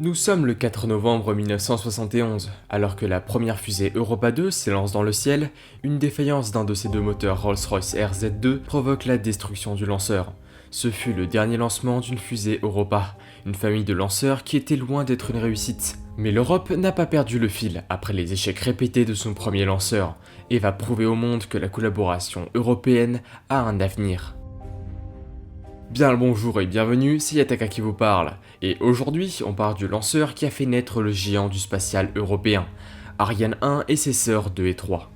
Nous sommes le 4 novembre 1971, alors que la première fusée Europa 2 s'élance dans le ciel, une défaillance d'un de ses deux moteurs Rolls-Royce RZ-2 provoque la destruction du lanceur. Ce fut le dernier lancement d'une fusée Europa, une famille de lanceurs qui était loin d'être une réussite. Mais l'Europe n'a pas perdu le fil après les échecs répétés de son premier lanceur, et va prouver au monde que la collaboration européenne a un avenir. Bien le bonjour et bienvenue, c'est Yataka qui vous parle, et aujourd'hui on parle du lanceur qui a fait naître le géant du spatial européen, Ariane 1 et ses sœurs 2 et 3.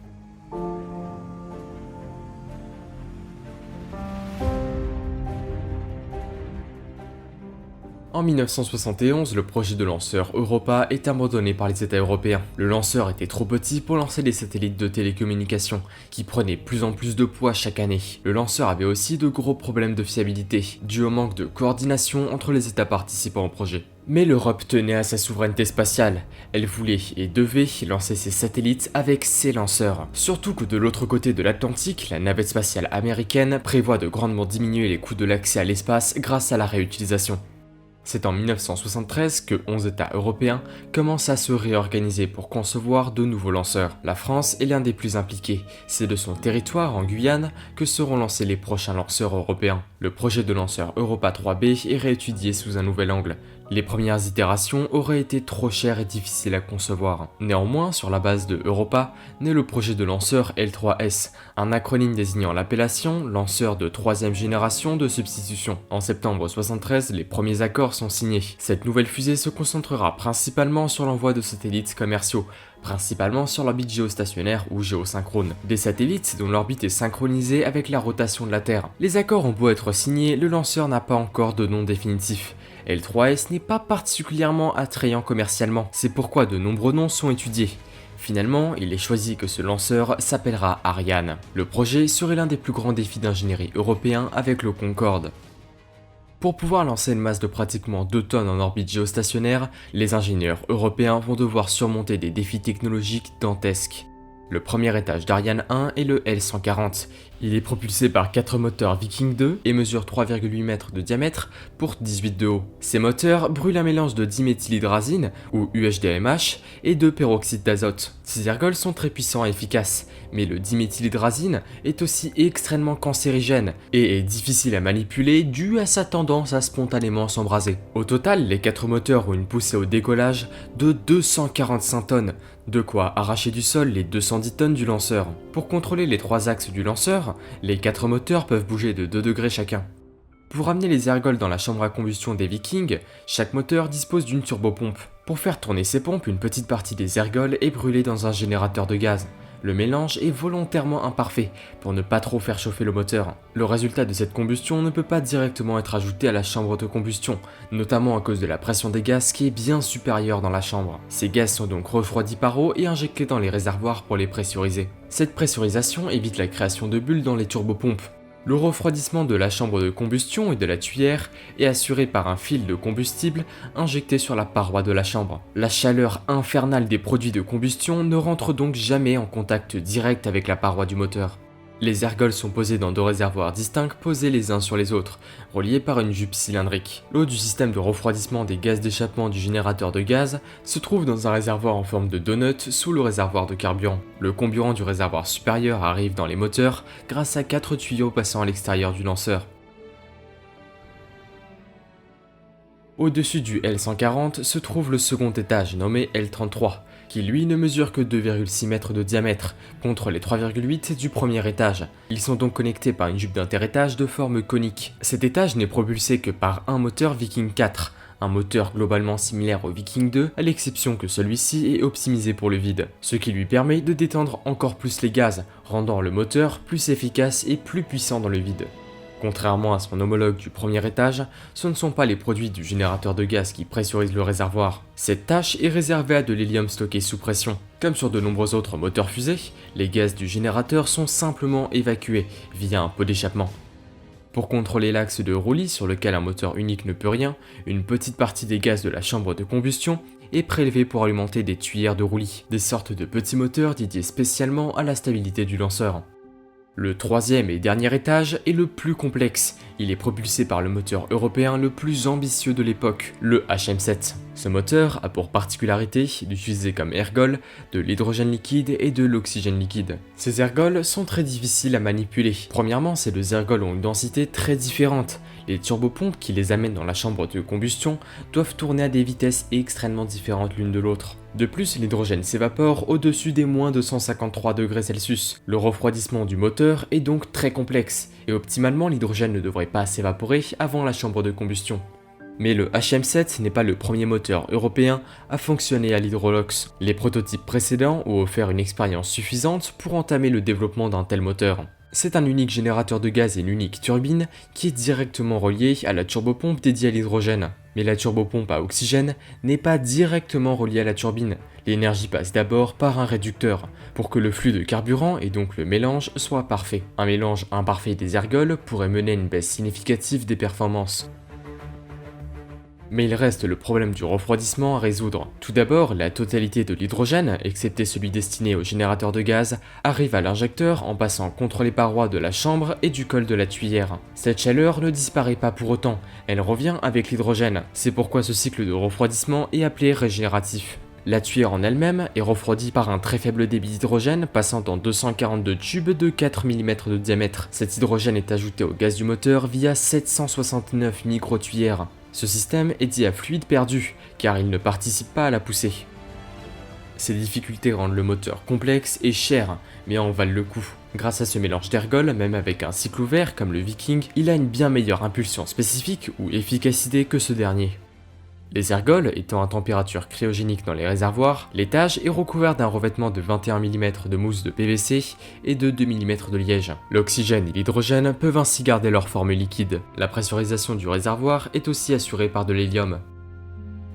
En 1971, le projet de lanceur Europa est abandonné par les États européens. Le lanceur était trop petit pour lancer des satellites de télécommunications, qui prenaient plus en plus de poids chaque année. Le lanceur avait aussi de gros problèmes de fiabilité, dû au manque de coordination entre les États participants au projet. Mais l'Europe tenait à sa souveraineté spatiale. Elle voulait et devait lancer ses satellites avec ses lanceurs. Surtout que de l'autre côté de l'Atlantique, la navette spatiale américaine prévoit de grandement diminuer les coûts de l'accès à l'espace grâce à la réutilisation. C'est en 1973 que 11 États européens commencent à se réorganiser pour concevoir de nouveaux lanceurs. La France est l'un des plus impliqués, c'est de son territoire en Guyane que seront lancés les prochains lanceurs européens. Le projet de lanceur Europa 3B est réétudié sous un nouvel angle. Les premières itérations auraient été trop chères et difficiles à concevoir. Néanmoins, sur la base de Europa, naît le projet de lanceur L3S, un acronyme désignant l'appellation lanceur de troisième génération de substitution. En septembre 1973, les premiers accords sont signés. Cette nouvelle fusée se concentrera principalement sur l'envoi de satellites commerciaux, principalement sur l'orbite géostationnaire ou géosynchrone, des satellites dont l'orbite est synchronisée avec la rotation de la Terre. Les accords ont beau être signés, le lanceur n'a pas encore de nom définitif. L3S n'est pas particulièrement attrayant commercialement, c'est pourquoi de nombreux noms sont étudiés. Finalement, il est choisi que ce lanceur s'appellera Ariane. Le projet serait l'un des plus grands défis d'ingénierie européens avec le Concorde. Pour pouvoir lancer une masse de pratiquement 2 tonnes en orbite géostationnaire, les ingénieurs européens vont devoir surmonter des défis technologiques dantesques. Le premier étage d'Ariane 1 est le L140. Il est propulsé par 4 moteurs Viking 2 et mesure 3,8 mètres de diamètre pour 18 de haut. Ces moteurs brûlent un mélange de diméthylhydrazine, ou UHDMH, et de peroxyde d'azote. Ces ergols sont très puissants et efficaces, mais le diméthylhydrazine est aussi extrêmement cancérigène et est difficile à manipuler dû à sa tendance à spontanément s'embraser. Au total, les 4 moteurs ont une poussée au décollage de 245 tonnes, de quoi arracher du sol les 210 tonnes du lanceur. Pour contrôler les 3 axes du lanceur, les 4 moteurs peuvent bouger de 2 degrés chacun. Pour amener les ergols dans la chambre à combustion des Vikings, chaque moteur dispose d'une turbopompe. Pour faire tourner ces pompes, une petite partie des ergols est brûlée dans un générateur de gaz. Le mélange est volontairement imparfait pour ne pas trop faire chauffer le moteur. Le résultat de cette combustion ne peut pas directement être ajouté à la chambre de combustion, notamment à cause de la pression des gaz qui est bien supérieure dans la chambre. Ces gaz sont donc refroidis par eau et injectés dans les réservoirs pour les pressuriser. Cette pressurisation évite la création de bulles dans les turbopompes. Le refroidissement de la chambre de combustion et de la tuyère est assuré par un fil de combustible injecté sur la paroi de la chambre. La chaleur infernale des produits de combustion ne rentre donc jamais en contact direct avec la paroi du moteur. Les ergols sont posés dans 2 réservoirs distincts posés les uns sur les autres, reliés par une jupe cylindrique. L'eau du système de refroidissement des gaz d'échappement du générateur de gaz se trouve dans un réservoir en forme de donut sous le réservoir de carburant. Le comburant du réservoir supérieur arrive dans les moteurs grâce à 4 tuyaux passant à l'extérieur du lanceur. Au-dessus du L140 se trouve le second étage nommé L33, qui lui ne mesure que 2,6 mètres de diamètre, contre les 3,8 du premier étage. Ils sont donc connectés par une jupe d'interétage de forme conique. Cet étage n'est propulsé que par un moteur Viking 4, un moteur globalement similaire au Viking 2, à l'exception que celui-ci est optimisé pour le vide, ce qui lui permet de détendre encore plus les gaz, rendant le moteur plus efficace et plus puissant dans le vide. Contrairement à son homologue du premier étage, ce ne sont pas les produits du générateur de gaz qui pressurisent le réservoir. Cette tâche est réservée à de l'hélium stocké sous pression. Comme sur de nombreux autres moteurs fusées, les gaz du générateur sont simplement évacués via un pot d'échappement. Pour contrôler l'axe de roulis sur lequel un moteur unique ne peut rien, une petite partie des gaz de la chambre de combustion est prélevée pour alimenter des tuyères de roulis, des sortes de petits moteurs dédiés spécialement à la stabilité du lanceur. Le troisième et dernier étage est le plus complexe. Il est propulsé par le moteur européen le plus ambitieux de l'époque, le HM7. Ce moteur a pour particularité d'utiliser comme ergols de l'hydrogène liquide et de l'oxygène liquide. Ces ergols sont très difficiles à manipuler. Premièrement, ces deux ergols ont une densité très différente. Les turbopompes qui les amènent dans la chambre de combustion doivent tourner à des vitesses extrêmement différentes l'une de l'autre. De plus, l'hydrogène s'évapore au-dessus des moins 253 degrés Celsius. Le refroidissement du moteur est donc très complexe, et optimalement l'hydrogène ne devrait pas s'évaporer avant la chambre de combustion. Mais le HM7 n'est pas le premier moteur européen à fonctionner à l'hydrolox. Les prototypes précédents ont offert une expérience suffisante pour entamer le développement d'un tel moteur. C'est un unique générateur de gaz et une unique turbine qui est directement reliée à la turbopompe dédiée à l'hydrogène. Mais la turbopompe à oxygène n'est pas directement reliée à la turbine. L'énergie passe d'abord par un réducteur, pour que le flux de carburant et donc le mélange soit parfait. Un mélange imparfait des ergols pourrait mener à une baisse significative des performances. Mais il reste le problème du refroidissement à résoudre. Tout d'abord, la totalité de l'hydrogène, excepté celui destiné au générateur de gaz, arrive à l'injecteur en passant contre les parois de la chambre et du col de la tuyère. Cette chaleur ne disparaît pas pour autant, elle revient avec l'hydrogène. C'est pourquoi ce cycle de refroidissement est appelé régénératif. La tuyère en elle-même est refroidie par un très faible débit d'hydrogène passant en 242 tubes de 4 mm de diamètre. Cet hydrogène est ajouté au gaz du moteur via 769 micro-tuyères. Ce système est dit à fluide perdu, car il ne participe pas à la poussée. Ces difficultés rendent le moteur complexe et cher, mais en valent le coup. Grâce à ce mélange d'ergols, même avec un cycle ouvert comme le Viking, il a une bien meilleure impulsion spécifique ou efficacité que ce dernier. Les ergols étant à température cryogénique dans les réservoirs, l'étage est recouvert d'un revêtement de 21 mm de mousse de PVC et de 2 mm de liège. L'oxygène et l'hydrogène peuvent ainsi garder leur forme liquide. La pressurisation du réservoir est aussi assurée par de l'hélium.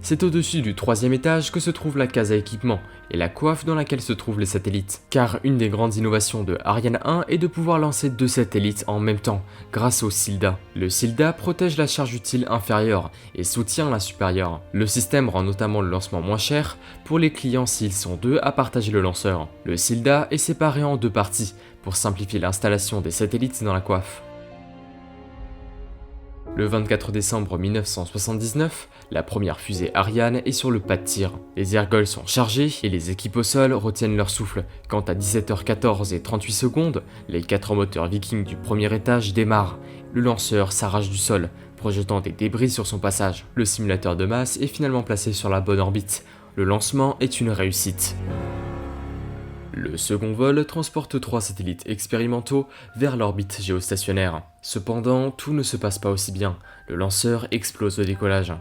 C'est au-dessus du troisième étage que se trouve la case à équipement et la coiffe dans laquelle se trouvent les satellites. Car une des grandes innovations de Ariane 1 est de pouvoir lancer 2 satellites en même temps, grâce au SILDA. Le SILDA protège la charge utile inférieure et soutient la supérieure. Le système rend notamment le lancement moins cher pour les clients s'ils sont 2 à partager le lanceur. Le SILDA est séparé en 2 parties pour simplifier l'installation des satellites dans la coiffe. Le 24 décembre 1979, la première fusée Ariane est sur le pas de tir. Les ergols sont chargés et les équipes au sol retiennent leur souffle. Quand à 17h14 et 38 secondes, les 4 moteurs Viking du premier étage démarrent. Le lanceur s'arrache du sol, projetant des débris sur son passage. Le simulateur de masse est finalement placé sur la bonne orbite. Le lancement est une réussite. Le second vol transporte 3 satellites expérimentaux vers l'orbite géostationnaire. Cependant, tout ne se passe pas aussi bien. Le lanceur explose au décollage.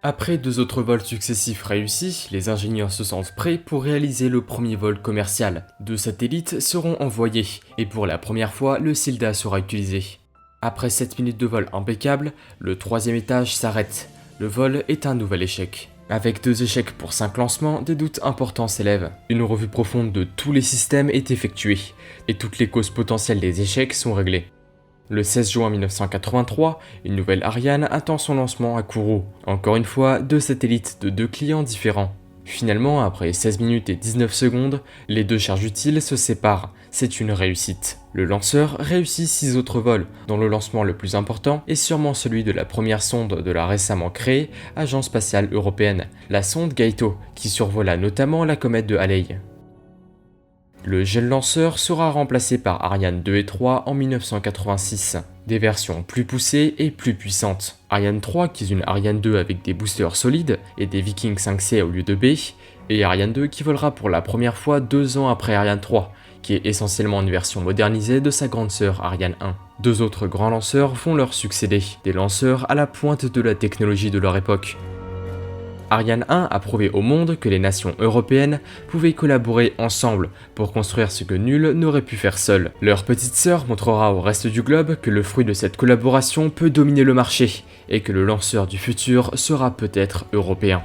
Après 2 autres vols successifs réussis, les ingénieurs se sentent prêts pour réaliser le premier vol commercial. 2 satellites seront envoyés, et pour la première fois, le SILDA sera utilisé. Après 7 minutes de vol impeccable, le 3e étage s'arrête. Le vol est un nouvel échec. Avec 2 échecs pour 5 lancements, des doutes importants s'élèvent. Une revue profonde de tous les systèmes est effectuée, et toutes les causes potentielles des échecs sont réglées. Le 16 juin 1983, une nouvelle Ariane attend son lancement à Kourou. Encore une fois, 2 satellites de 2 clients différents. Finalement, après 16 minutes et 19 secondes, les 2 charges utiles se séparent. C'est une réussite. Le lanceur réussit 6 autres vols, dont le lancement le plus important est sûrement celui de la première sonde de la récemment créée Agence spatiale européenne, la sonde Gaito, qui survola notamment la comète de Halley. Le jeune lanceur sera remplacé par Ariane 2 et 3 en 1986, des versions plus poussées et plus puissantes. Ariane 3 qui est une Ariane 2 avec des boosters solides et des Viking 5C au lieu de B, et Ariane 2 qui volera pour la première fois 2 ans après Ariane 3, qui est essentiellement une version modernisée de sa grande sœur Ariane 1. 2 autres grands lanceurs vont leur succéder, des lanceurs à la pointe de la technologie de leur époque. Ariane 1 a prouvé au monde que les nations européennes pouvaient collaborer ensemble pour construire ce que nul n'aurait pu faire seul. Leur petite sœur montrera au reste du globe que le fruit de cette collaboration peut dominer le marché et que le lanceur du futur sera peut-être européen.